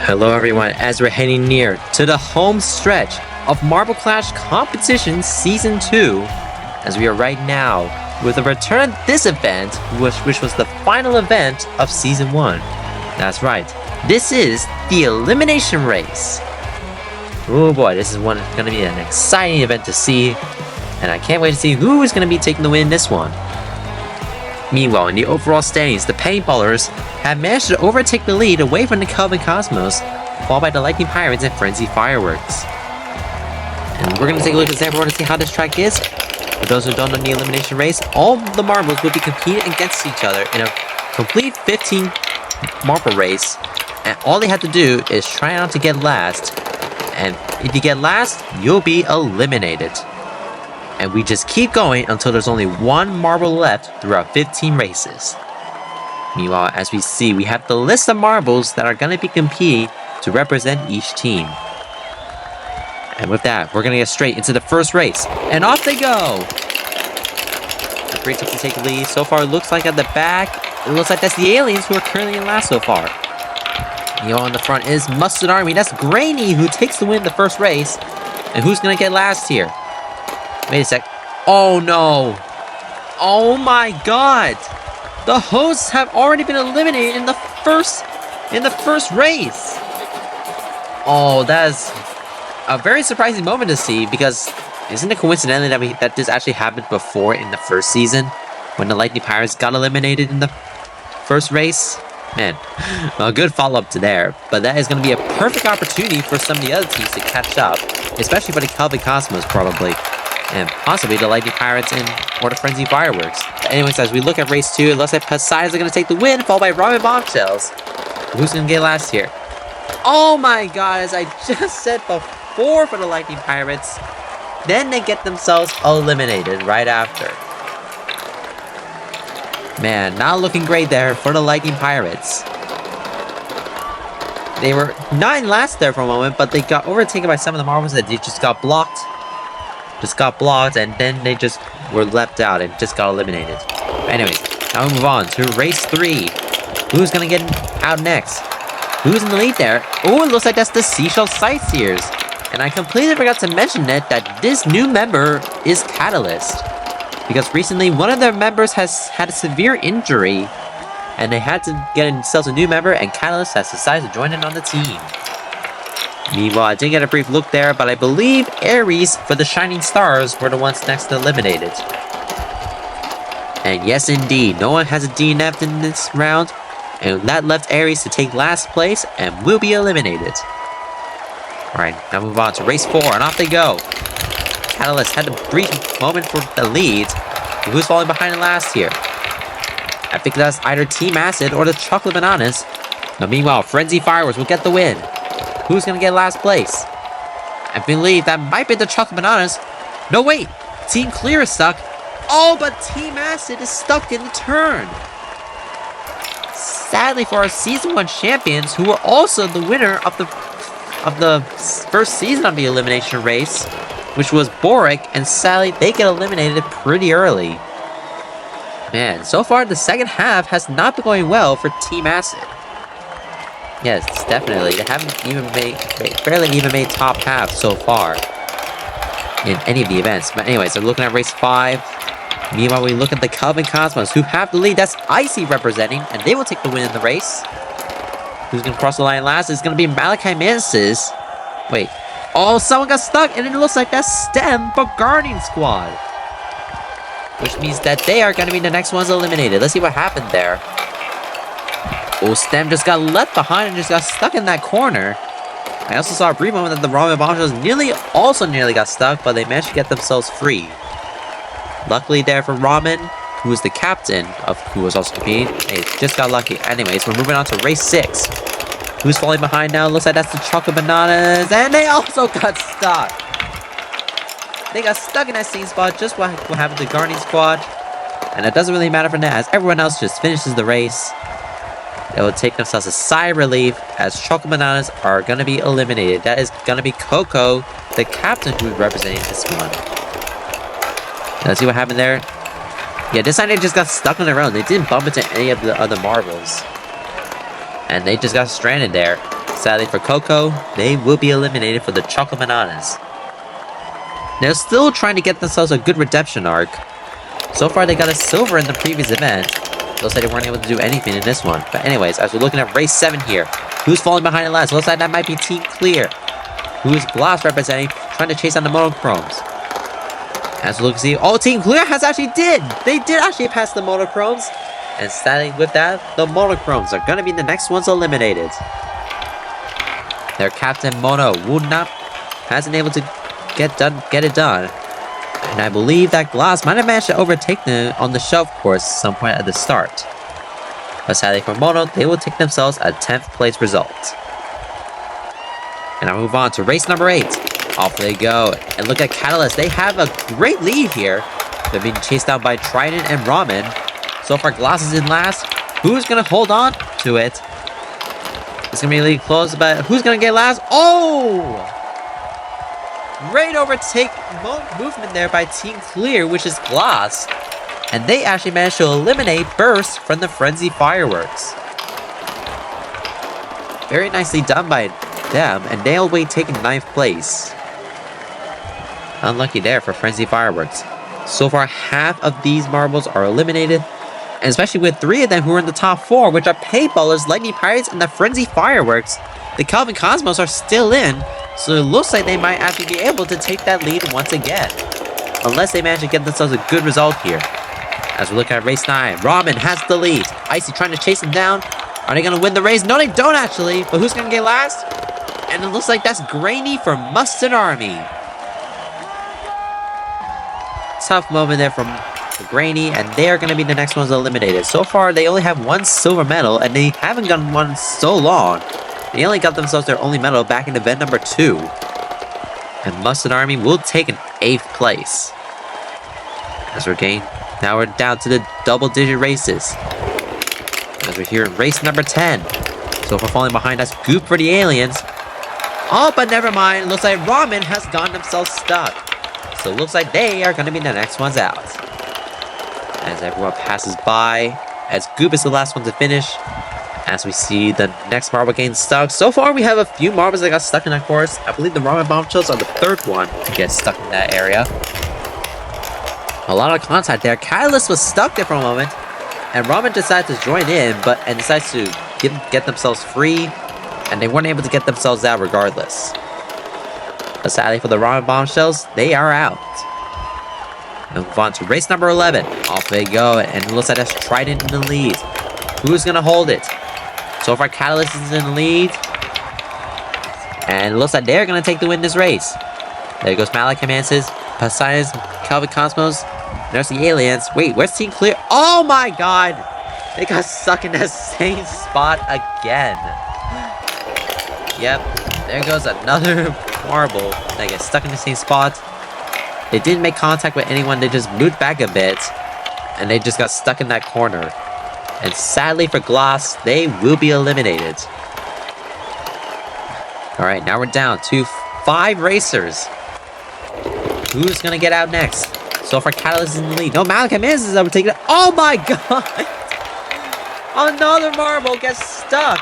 Hello everyone, as we're heading near to the home stretch of Marble Clash Competition Season 2, as we are right now with the return of this event, which was the final event of Season 1. That's right, this is the Elimination Race. Oh boy, this is going to be an exciting event to see, and I can't wait to see who is going to be taking the win in this one. Meanwhile, in the overall standings, the Paintballers have managed to overtake the lead away from the Kelvin Cosmos, followed by the Lightning Pirates and Frenzy Fireworks. And we're going to take a look at this board to see how this track is. For those who don't know the elimination race, all the marbles will be competing against each other in a complete 15 marble race, and all they have to do is try not to get last, and if you get last, you'll be eliminated. And we just keep going until there's only one marble left throughout 15 races. Meanwhile, as we see, we have the list of marbles that are going to be competing to represent each team. And with that, we're going to get straight into the first race. And off they go! The Great to take the lead. So far, it looks like at the back, it looks like that's the aliens who are currently in last so far. On the front is Mustard Army. That's Grainy who takes the win in the first race. And who's going to get last here? Wait a sec. Oh no! Oh my god! The hosts have already been eliminated in the first race! Oh, that is a very surprising moment to see, because isn't it coincidentally that this actually happened before in the first season, when the Lightning Pirates got eliminated in the first race? Man, a good follow-up to there, but that is going to be a perfect opportunity for some of the other teams to catch up, especially for the Kelvin Cosmos probably, and possibly the Lightning Pirates or the Frenzy Fireworks. But anyways, as we look at race 2, it looks like Poseidon's are going to take the win, followed by Ramen Bombshells. Who's going to get last here? Oh my god, as I just said before for the Lightning Pirates, then they get themselves eliminated right after. Man, not looking great there for the Lightning Pirates. They were not in last there for a moment, but they got overtaken by some of the marbles that they just got blocked. And then they just were left out and just got eliminated. But anyways, now we move on to race 3. Who's gonna get out next? Who's in the lead there? Oh, it looks like that's the Seashell Sightseers. And I completely forgot to mention that this new member is Catalyst. Because recently, one of their members has had a severe injury, and they had to get themselves a new member, and Catalyst has decided to join in on the team. Meanwhile, I did get a brief look there, but I believe Ares for the Shining Stars were the ones next eliminated. And yes, indeed, no one has a DNF in this round, and that left Ares to take last place and will be eliminated. Alright, now move on to race 4, and off they go. Catalyst had a brief moment for the lead. Who's falling behind in last here? I think that's either Team Acid or the Chocolate Bananas. But meanwhile, Frenzy Fireworks will get the win. Who's gonna get last place? I believe that might be the Chocolate Bananas. No, wait! Team Clear is stuck. Oh, but Team Acid is stuck in the turn. Sadly for our Season 1 champions, who were also the winner of the first season of the elimination race, which was Boric, and sadly they get eliminated pretty early. Man, so far the second half has not been going well for Team Acid. Yes, definitely. They haven't even barely even made top half so far in any of the events. But anyways, they're looking at race 5. Meanwhile, we look at the Kelvin Cosmos, who have the lead. That's Icy representing, and they will take the win in the race. Who's gonna cross the line last? It's gonna be Malachi Mansis. Wait. Oh, someone got stuck, and it looks like that's Stem for Guardian Squad. Which means that they are gonna be the next ones eliminated. Let's see what happened there. Oh, Stem just got left behind and just got stuck in that corner. I also saw a brief moment that the Ramen Bombshells nearly got stuck, but they managed to get themselves free. Luckily there for Ramen, who was the captain of who was also competing. Hey, just got lucky. Anyways, we're moving on to race 6. Who's falling behind now? Looks like that's the Chocolate Bananas, and they also got stuck. They got stuck in that same spot, just what happened to Guardian Squad. And it doesn't really matter for now, as everyone else just finishes the race. They will take themselves a sigh of relief, as Chocolate Bananas are going to be eliminated. That is going to be Coco, the captain, who is representing this one. Let's see what happened there. Yeah, this time they just got stuck on their own. They didn't bump into any of the other marbles. And they just got stranded there. sadly for Coco, they will be eliminated for the Chocolate Bananas. They're still trying to get themselves a good redemption arc. So far, they got a silver in the previous event. Looks like they weren't able to do anything in this one. But anyways, as we're looking at race 7 here, who's falling behind the last? Looks like that might be Team Clear. Who is Glass representing, trying to chase down the monochromes. As we look to see, oh, Team Clear has actually They did actually pass the monochromes. And sadly with that, the monochromes are gonna be the next ones eliminated. Their captain Mono hasn't able to get it done. And I believe that Glass might have managed to overtake them on the shelf course some point at the start. But sadly for Mono, they will take themselves a 10th place result. And I'll move on to race number 8. Off they go. And look at Catalyst. They have a great lead here. They're being chased down by Trident and Ramen. So far, Glass is in last. Who's going to hold on to it? It's going to be really close, but who's going to get last? Oh! Great overtake movement there by Team Clear, which is Glass. And they actually managed to eliminate Burst from the Frenzy Fireworks. Very nicely done by them, and they'll be taking 9th place. Unlucky there for Frenzy Fireworks. So far, half of these marbles are eliminated, and especially with 3 of them who are in the top 4, which are Paintballers, Lightning Pirates, and the Frenzy Fireworks. The Calvin Cosmos are still in, so it looks like they might actually be able to take that lead once again. Unless they manage to get themselves a good result here. As we look at race 9, Ramen has the lead. Icy trying to chase them down. Are they going to win the race? No, they don't actually. But who's going to get last? And it looks like that's Grainy for Mustard Army. Tough moment there from Grainy, and they're going to be the next ones eliminated. So far, they only have 1 silver medal, and they haven't gotten one so long. They only got themselves their only medal back in event number 2. And Mustard Army will take an 8th place. As we're getting, now we're down to the double-digit races. As we're here in race number 10. So far falling behind us, Goop for the aliens. Oh, but never mind. Looks like Ramen has gotten themselves stuck. So it looks like they are going to be the next ones out. As everyone passes by, as Goop is the last one to finish. As we see the next marble getting stuck. So far, we have a few marbles that got stuck in that course. I believe the Ramen bombshells are the 3rd one to get stuck in that area. A lot of contact there. Catalyst was stuck there for a moment. And Ramen decided to join in, and decides to get themselves free. And they weren't able to get themselves out regardless. But sadly for the Ramen bombshells, they are out. And move on to race number 11. Off they go, and it looks like that's Trident in the lead. Who's going to hold it? So far, Catalyst is in the lead. And it looks like they're going to take the win this race. There goes Malachimances, Poseidon's, Calvin Cosmos. There's the aliens. Wait, where's Team Clear? Oh my god! They got stuck in the same spot again. Yep, there goes another marble that gets stuck in the same spot. They didn't make contact with anyone, they just moved back a bit. And they just got stuck in that corner. And sadly for Glass, they will be eliminated. Alright, now we're down to 5 racers. Who's gonna get out next? So far, Catalyst is in the lead. No, Malachimances is overtaking it. Oh my god! Another marble gets stuck.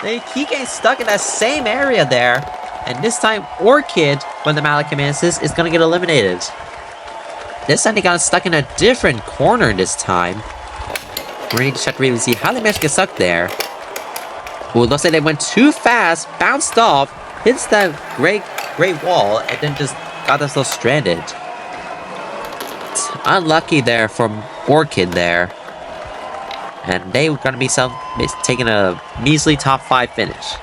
They keep getting stuck in that same area there. And this time, Orchid, when the Malachimances, is gonna get eliminated. This time, they got stuck in a different corner this time. We need to check to really see how they managed to get stuck there. Ooh, it looks like they went too fast, bounced off, hits that great wall, and then just got themselves stranded. It's unlucky there from Orchid there. And they were going to be taking a measly top 5 finish.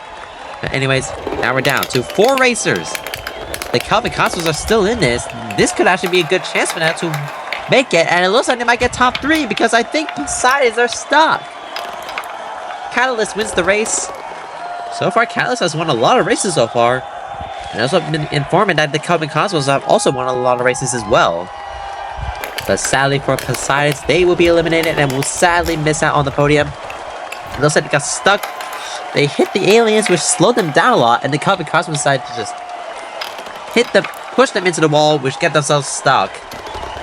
But anyways, now we're down to 4 racers. The Calvin Cosmos are still in this. This could actually be a good chance for them to make it. And it looks like they might get top 3 because I think Poseidons are stuck. Catalyst wins the race. So far, Catalyst has won a lot of races so far. And also I've been informing that the Calvin Cosmos have also won a lot of races as well. But sadly for Poseidons, they will be eliminated and will sadly miss out on the podium. It looks like they got stuck. They hit the aliens, which slowed them down a lot, and the Calvin Cosmos decided to just push them into the wall, which get themselves stuck.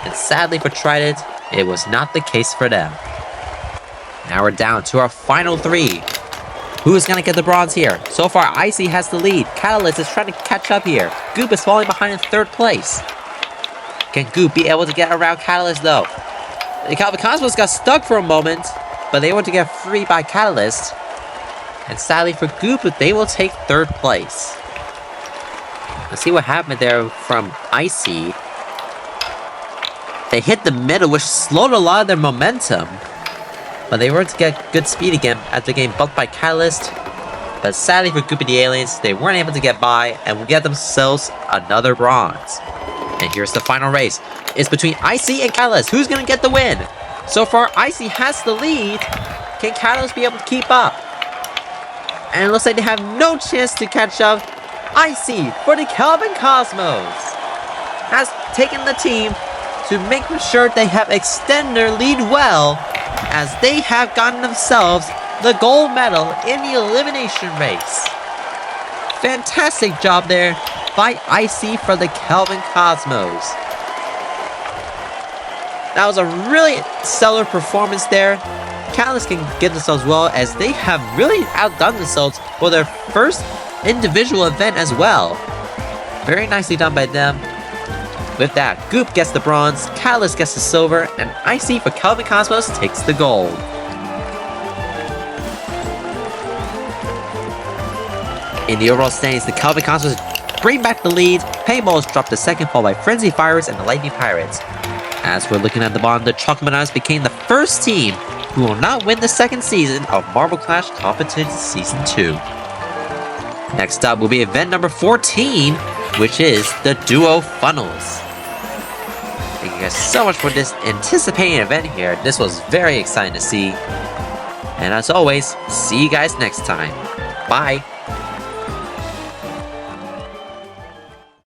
And sadly for Trident, it was not the case for them. Now we're down to our final 3. Who's gonna get the bronze here? So far, Icy has the lead. Catalyst is trying to catch up here. Goop is falling behind in 3rd place. Can Goop be able to get around Catalyst though? The Calvin Cosmos got stuck for a moment, but they were to get free by Catalyst. And sadly for Goop, they will take 3rd place. Let's see what happened there from Icy. They hit the middle, which slowed a lot of their momentum. But they were to get good speed again after getting bumped by Catalyst. But sadly for Goop and the Aliens, they weren't able to get by and will get themselves another bronze. And here's the final race. It's between Icy and Catalyst. Who's going to get the win? So far, Icy has the lead. Can Catalyst be able to keep up? And it looks like they have no chance to catch up. Icy for the Calvin Cosmos has taken the team to make sure they have extended their lead well, as they have gotten themselves the gold medal in the elimination race. Fantastic job there by Icy for the Calvin Cosmos. That was a really stellar performance there. Catalyst can get themselves well, as they have really outdone themselves for their first individual event as well. Very nicely done by them. With that, Goop gets the bronze, Catalyst gets the silver, and Icy for Calvin Cosmos takes the gold. In the overall standings, the Calvin Cosmos bring back the lead. Paintballers dropped the 2nd, followed by Frenzy Fires and the Lightning Pirates. As we're looking at the bottom, the Chocolate Bananas became the first team who will not win the 2nd season of Marble Clash Competition Season 2. Next up will be event number 14, which is the Duo Funnels. Thank you guys so much for this anticipating event here. This was very exciting to see. And as always, see you guys next time. Bye!